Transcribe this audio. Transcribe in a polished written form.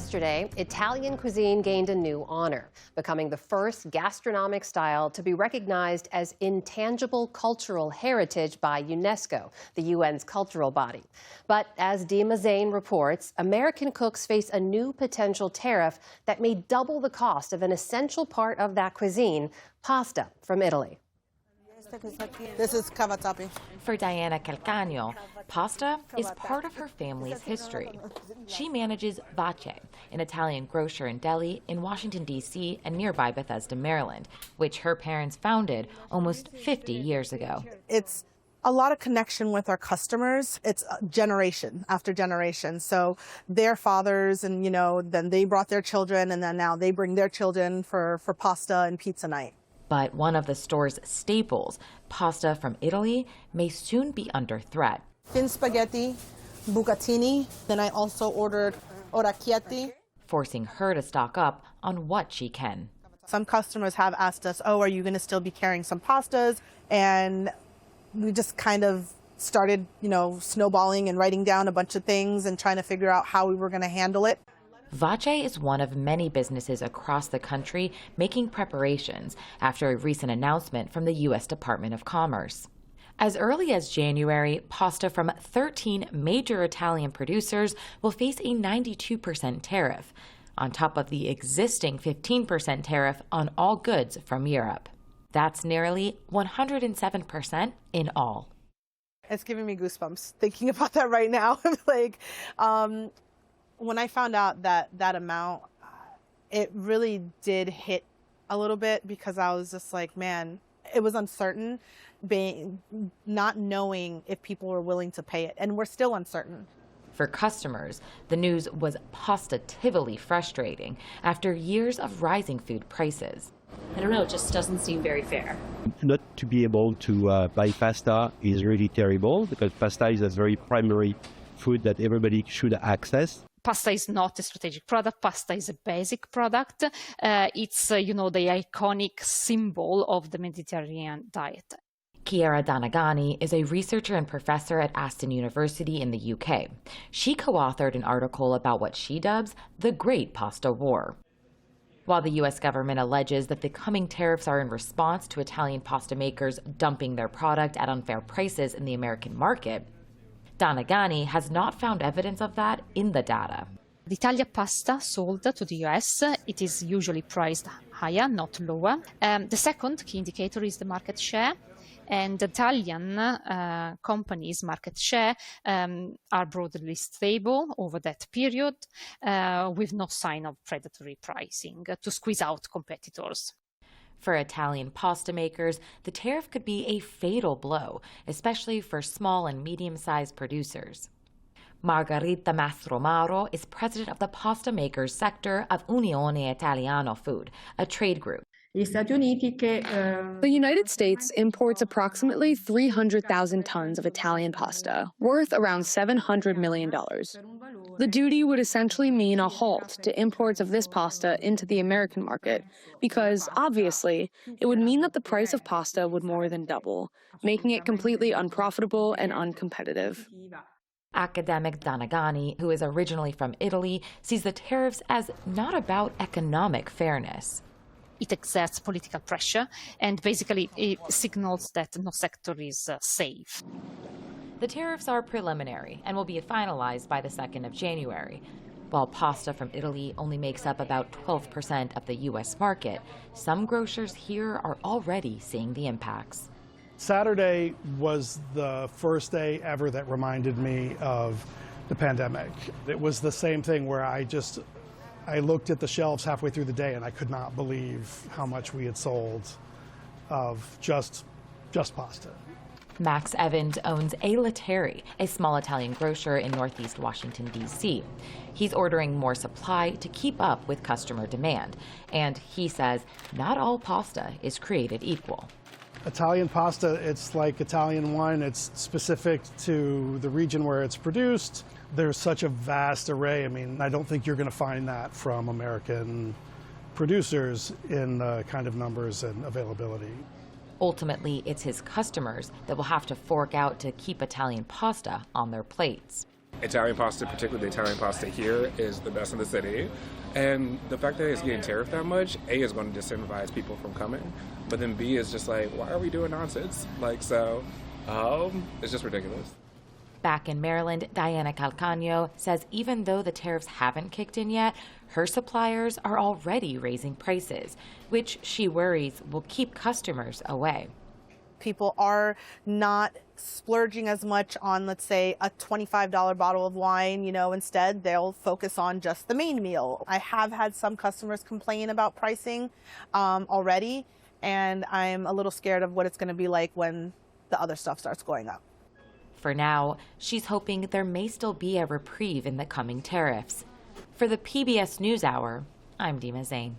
Yesterday, Italian cuisine gained a new honor, becoming the first gastronomic style to be recognized as intangible cultural heritage by UNESCO, the UN's cultural body. But as Dima Zain reports, American cooks face a new potential tariff that may double the cost of an essential part of that cuisine, pasta from Italy. This is cavatappi. For Diana Calcagno, pasta is part of her family's history. She manages Vace, an Italian grocer and deli in Washington, D.C. and nearby Bethesda, Maryland, which her parents founded almost 50 years ago. It's a lot of connection with our customers. It's generation after generation. So their fathers and, then they brought their children, and then now they bring their children for pasta and pizza night. But one of the store's staples, pasta from Italy, may soon be under threat. Thin spaghetti, bucatini, then I also ordered orecchietti. Forcing her to stock up on what she can. Some customers have asked us, are you going to still be carrying some pastas? And we just kind of started, snowballing and writing down a bunch of things and trying to figure out how we were going to handle it. Vace is one of many businesses across the country making preparations after a recent announcement from the U.S. Department of Commerce. As early as January, pasta from 13 major Italian producers will face a 92% tariff, on top of the existing 15% tariff on all goods from Europe. That's nearly 107% in all. It's giving me goosebumps thinking about that right now. When I found out that amount, it really did hit a little bit because I was just like, man, it was uncertain, not knowing if people were willing to pay it. And we're still uncertain. For customers, the news was positively frustrating after years of rising food prices. I don't know, it just doesn't seem very fair. Not to be able to buy pasta is really terrible because pasta is a very primary food that everybody should access. Pasta is not a strategic product. Pasta is a basic product. It's, the iconic symbol of the Mediterranean diet. Chiara Donagani is a researcher and professor at Aston University in the UK. She co-authored an article about what she dubs the Great Pasta War. While the U.S. government alleges that the coming tariffs are in response to Italian pasta makers dumping their product at unfair prices in the American market, Donagani has not found evidence of that in the data. The Italia pasta sold to the US, it is usually priced higher, not lower. The second key indicator is the market share. And Italian companies' market share are broadly stable over that period, with no sign of predatory pricing to squeeze out competitors. For Italian pasta makers, the tariff could be a fatal blow, especially for small and medium-sized producers. Margherita Mastromaro is president of the pasta makers sector of Unione Italiano Food, a trade group. The United States imports approximately 300,000 tons of Italian pasta, worth around $700 million. The duty would essentially mean a halt to imports of this pasta into the American market, because, obviously, it would mean that the price of pasta would more than double, making it completely unprofitable and uncompetitive. Academic Donagani, who is originally from Italy, sees the tariffs as not about economic fairness. It exerts political pressure, and basically it signals that no sector is safe. The tariffs are preliminary and will be finalized by the 2nd of January. While pasta from Italy only makes up about 12% of the U.S. market, some grocers here are already seeing the impacts. Saturday was the first day ever that reminded me of the pandemic. It was the same thing where I looked at the shelves halfway through the day and I could not believe how much we had sold of just pasta. Max Evans owns A Latteri, a small Italian grocer in northeast Washington, D.C. He's ordering more supply to keep up with customer demand. And he says not all pasta is created equal. Italian pasta, it's like Italian wine. It's specific to the region where it's produced. There's such a vast array. I mean, I don't think you're going to find that from American producers in the kind of numbers and availability. Ultimately, it's his customers that will have to fork out to keep Italian pasta on their plates. Italian pasta, particularly the Italian pasta here, is the best in the city. And the fact that it's getting tariffed that much, A, is going to disincentivize people from coming. But then B, is just like, why are we doing nonsense? It's just ridiculous. Back in Maryland, Diana Calcagno says even though the tariffs haven't kicked in yet, her suppliers are already raising prices, which she worries will keep customers away. People are not splurging as much on, let's say, a $25 bottle of wine, instead they'll focus on just the main meal. I have had some customers complain about pricing already, and I'm a little scared of what it's going to be like when the other stuff starts going up. For now, she's hoping there may still be a reprieve in the coming tariffs. For the PBS NewsHour, I'm Dima Zain.